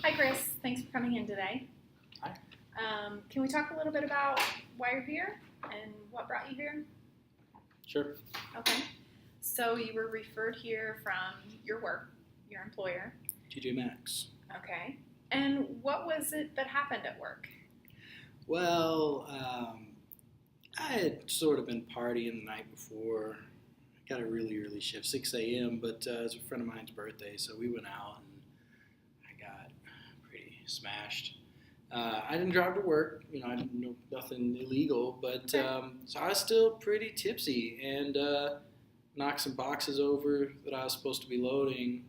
Hi, Chris. Thanks for coming in today. Hi. Can we talk a little bit about why you're here and what brought you here? Sure. Okay. So you were referred here from your work, your employer. TJ Maxx. Okay. And what was it that happened at work? Well, I had sort of been partying the night before. I got a really early shift, 6 a.m., but it was a friend of mine's birthday, so we went out and I got pretty smashed. I didn't drive to work, I didn't know nothing illegal, but Okay. so I was still pretty tipsy and knocked some boxes over that I was supposed to be loading,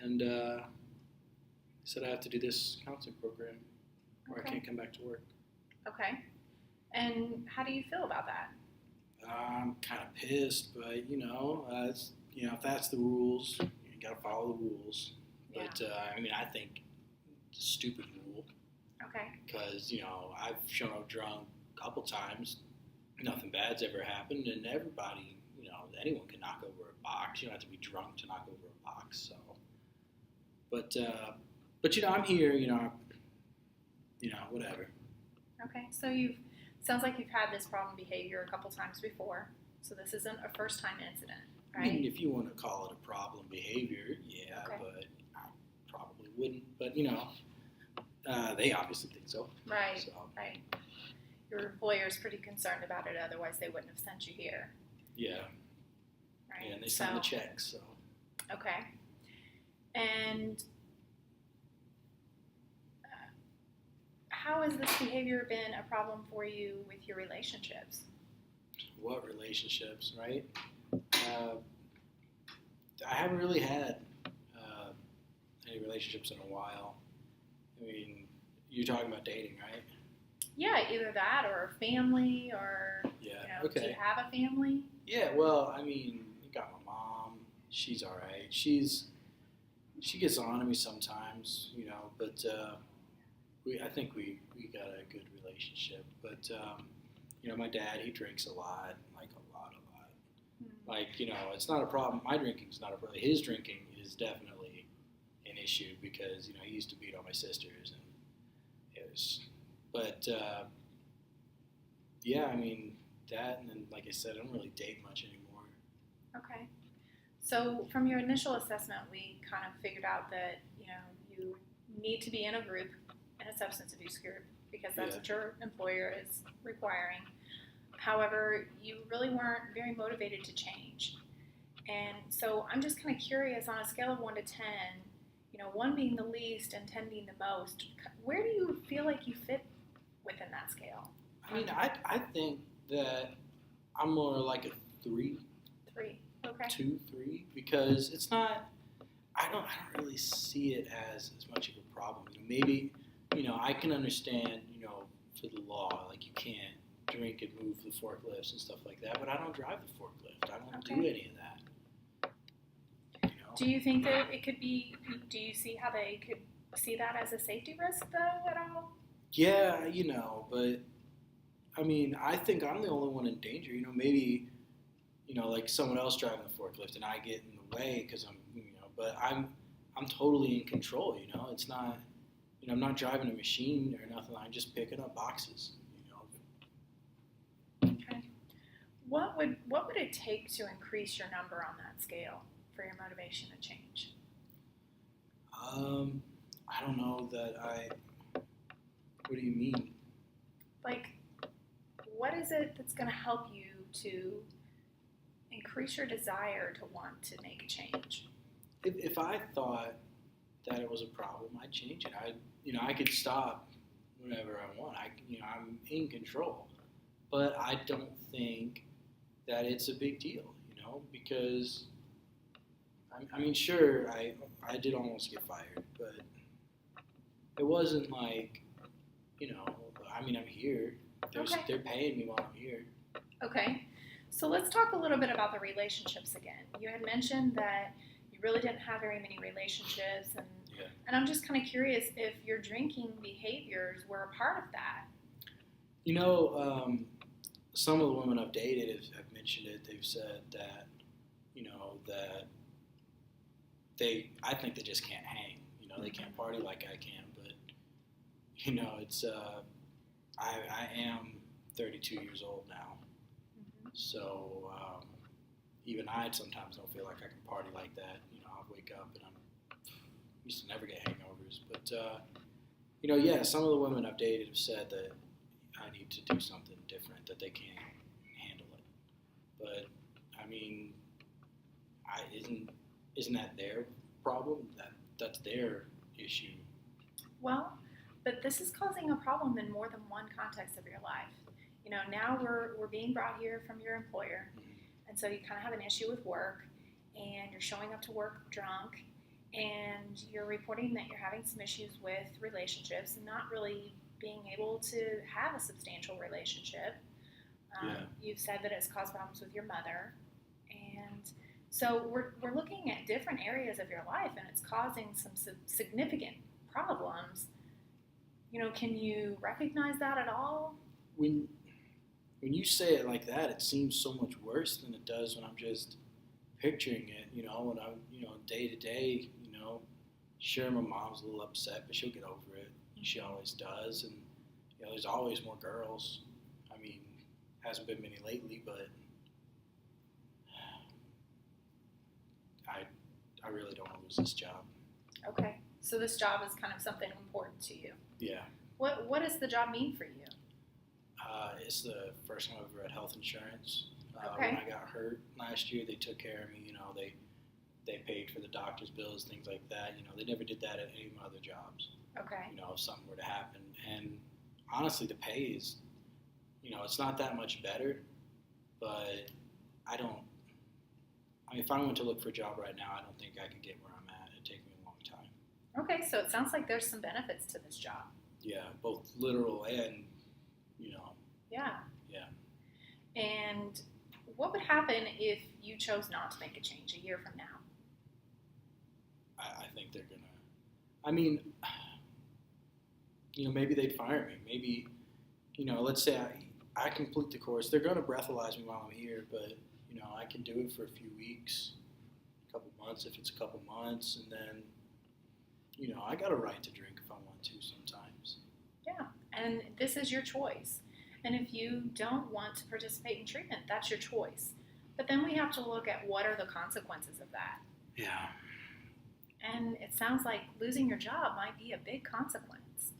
and said I have to do this counseling program or I Okay. can't come back to work. Okay. And how do you feel about that? I'm kind of pissed, but if that's the rules, you got to follow the rules. Yeah. But I think it's a stupid rule Okay. because I've shown up drunk a couple times, nothing bad's ever happened, and everybody, anyone can knock over a box. You don't have to be drunk to knock over a box. So, but I'm here. Whatever. Okay. So sounds like you've had this problem behavior a couple times before. So this isn't a first-time incident, I mean, right? if you want to call it a problem behavior, yeah, Okay. but I probably wouldn't. But they obviously think so. Right. So Right. Your employer's pretty concerned about it, otherwise they wouldn't have sent you here. yeah, Right. yeah, and they signed the checks. So Okay. And how has this behavior been a problem for you with your relationships? what relationships, right? I haven't really had any relationships in a while. I mean, you're talking about dating, right? Yeah, either that or family or, Yeah. do you Okay. have a family? Yeah. Well, you got my mom. She's all right. She gets on to me sometimes, but I think we got a good relationship. But my dad, he drinks a lot, like a lot. Like, it's not a problem. My drinking's not a problem. His drinking is definitely an issue because he used to beat on my sisters, and it was. But that, and then like I said, I don't really date much anymore. Okay. So from your initial assessment, we kind of figured out that, you need to be in a group, in a substance abuse group, because that's Yeah. what your employer is requiring. However, you really weren't very motivated to change. And so I'm just kind of curious, on a scale of 1 to 10, 1 being the least and 10 being the most, where do you feel like you fit within that scale? I think that I'm more like a 3, 3. Okay. 2, 3, because it's not. I don't really see it as much of a problem. Maybe I can understand for the law, like you can't drink and move the forklifts and stuff like that, but I don't drive the forklift. I don't do Okay. any of that. Do you think that it could be, do you see how they could see that as a safety risk, though, at all? Yeah, but I think I'm the only one in danger. Maybe like someone else driving the forklift and I get in the way because but I'm totally in control. It's not. I'm not driving a machine or nothing. I'm just picking up boxes. Okay. What would it take to increase your number on that scale for your motivation to change? I don't know that I. What do you mean? Like, what is it that's going to help you to increase your desire to want to make a change? If I thought that it was a problem, I'd change it. I could stop whenever I want. I'm in control, but I don't think that it's a big deal. Because sure, I did almost get fired, but it wasn't like, I'm here. Okay. They're paying me while I'm here. Okay. So let's talk a little bit about the relationships again. You had mentioned that you really didn't have very many relationships, and Yeah. and I'm just kind of curious if your drinking behaviors were a part of that. Some of the women I've dated have mentioned it. They've said that, that I think they just can't hang. They can't party like I can, but it's I am 32 years old now, so even I sometimes don't feel like I can party like that. I wake up and I used to never get hangovers, but yeah, some of the women I've dated have said that I need to do something different, that they can't handle it. But I mean, isn't that their problem? That's their issue. Well, but this is causing a problem in more than one context of your life. Now we're being brought here from your employer, and so you kind of have an issue with work, and you're showing up to work drunk, and you're reporting that you're having some issues with relationships and not really being able to have a substantial relationship. You've said that it's caused problems with your mother, and so we're looking at different areas of your life, and it's causing some significant problems. Can you recognize that at all? When you say it like that, it seems so much worse than it does when I'm just picturing it. When I'm day to day, sure, my mom's a little upset, but she'll get over it. She always does, and there's always more girls. I mean, hasn't been many lately, but I really don't want to lose this job. Okay, so this job is kind of something important to you. Yeah. What does the job mean for you? It's the first time I've ever had health insurance. Okay. When I got hurt last year, they took care of me. They paid for the doctor's bills, things like that. They never did that at any of my other jobs. Okay. If something were to happen. And honestly, the pay is, it's not that much better, but if I went to look for a job right now, I don't think I could get where I'm at. It'd take me a long time. Okay, so it sounds like there's some benefits to this job. Yeah, both literal and, Yeah. Yeah. And what would happen if you chose not to make a change a year from now? I think they're going to, maybe they'd fire me. Maybe, let's say I complete the course. They're going to breathalyze me while I'm here, but, I can do it for a few weeks, a couple months if it's a couple months, and then, I got a right to drink if I want to sometimes. Yeah, and this is your choice. And if you don't want to participate in treatment, that's your choice. But then we have to look at what are the consequences of that. Yeah. And it sounds like losing your job might be a big consequence.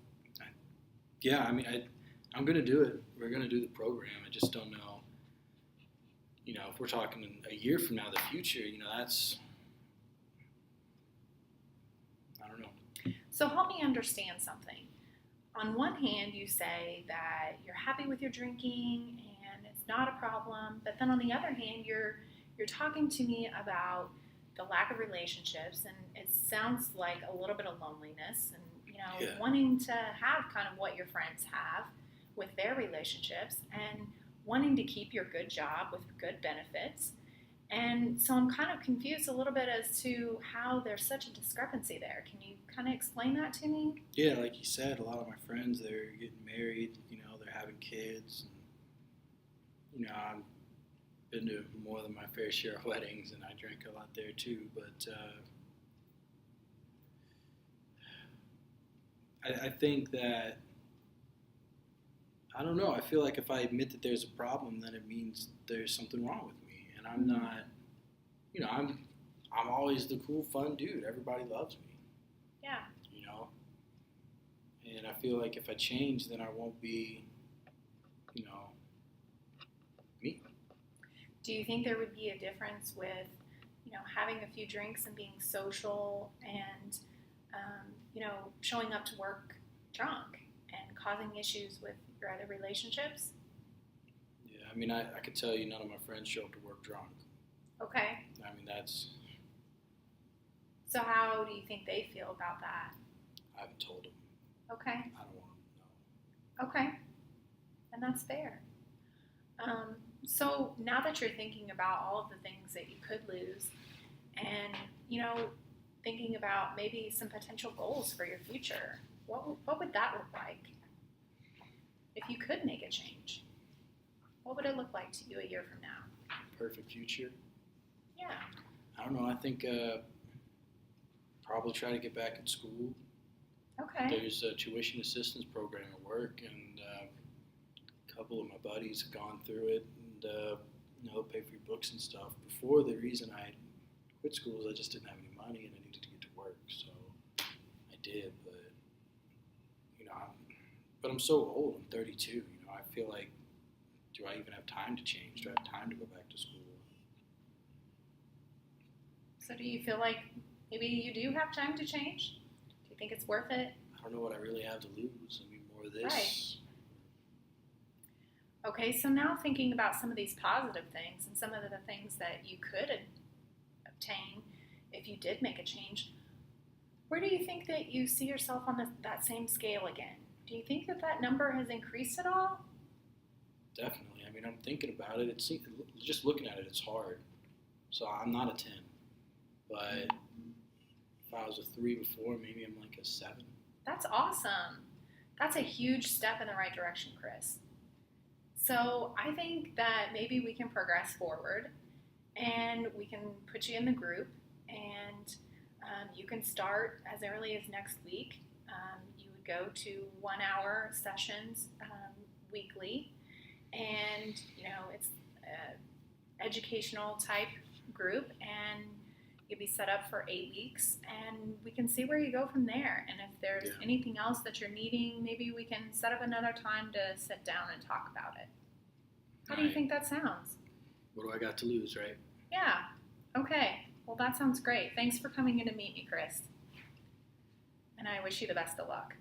Yeah, I'm going to do it. We're going to do the program. I just don't know, if we're talking a year from now, the future, that's, I don't know. So help me understand something. On one hand, you say that you're happy with your drinking and it's not a problem, but then on the other hand, you're talking to me about the lack of relationships, and it sounds like a little bit of loneliness and wanting to have kind of what your friends have with their relationships, and wanting to keep your good job with good benefits. And so I'm kind of confused a little bit as to how there's such a discrepancy there. Can you kind of explain that to me? Yeah, like you said, a lot of my friends, they're getting married, they're having kids. And, I've been to more than my fair share of weddings, and I drank a lot there too. But I think that, I don't know, I feel like if I admit that there's a problem, then it means there's something wrong with me. And I'm not, I'm always the cool, fun dude. Everybody loves me. Yeah. And I feel like if I change, then I won't be, me. Do you think there would be a difference with, having a few drinks and being social and, showing up to work drunk and causing issues with your other relationships? Yeah, I could tell you none of my friends show up to work drunk. Okay. That's... So how do you think they feel about that? I haven't told them. Okay. I don't want them to know. Okay. And that's fair. So now that you're thinking about all of the things that you could lose and, thinking about maybe some potential goals for your future, what would that look like if you could make a change? What would it look like to you a year from now? Perfect future? Yeah. I don't know. I think probably try to get back in school. Okay. There's a tuition assistance program at work, and a couple of my buddies have gone through it, and they'll pay for your books and stuff. Before, the reason I quit school is I just didn't have any money and I needed to get to work, so I did. But I'm so old. I'm 32. I feel like, do I even have time to change? Do I have time to go back to school? So do you feel like maybe you do have time to change? Do you think it's worth it? I don't know what I really have to lose. I mean, more of this. Right. Okay, so now thinking about some of these positive things and some of the things that you could obtain if you did make a change, where do you think that you see yourself on that same scale again? Do you think that number has increased at all? Definitely. I mean, I'm thinking about it. It's just looking at it, it's hard. So I'm not a 10. But if I was a 3 before, maybe I'm like a 7. That's awesome. That's a huge step in the right direction, Chris. So I think that maybe we can progress forward and we can put you in the group, and you can start as early as next week. You would go to 1-hour sessions weekly, and it's an educational type group, and you'll be set up for 8 weeks, and we can see where you go from there. And if there's anything else that you're needing, maybe we can set up another time to sit down and talk about it. How do you think that sounds? What do I got to lose, right? Yeah. Okay. Well, that sounds great. Thanks for coming in to meet me, Chris. And I wish you the best of luck.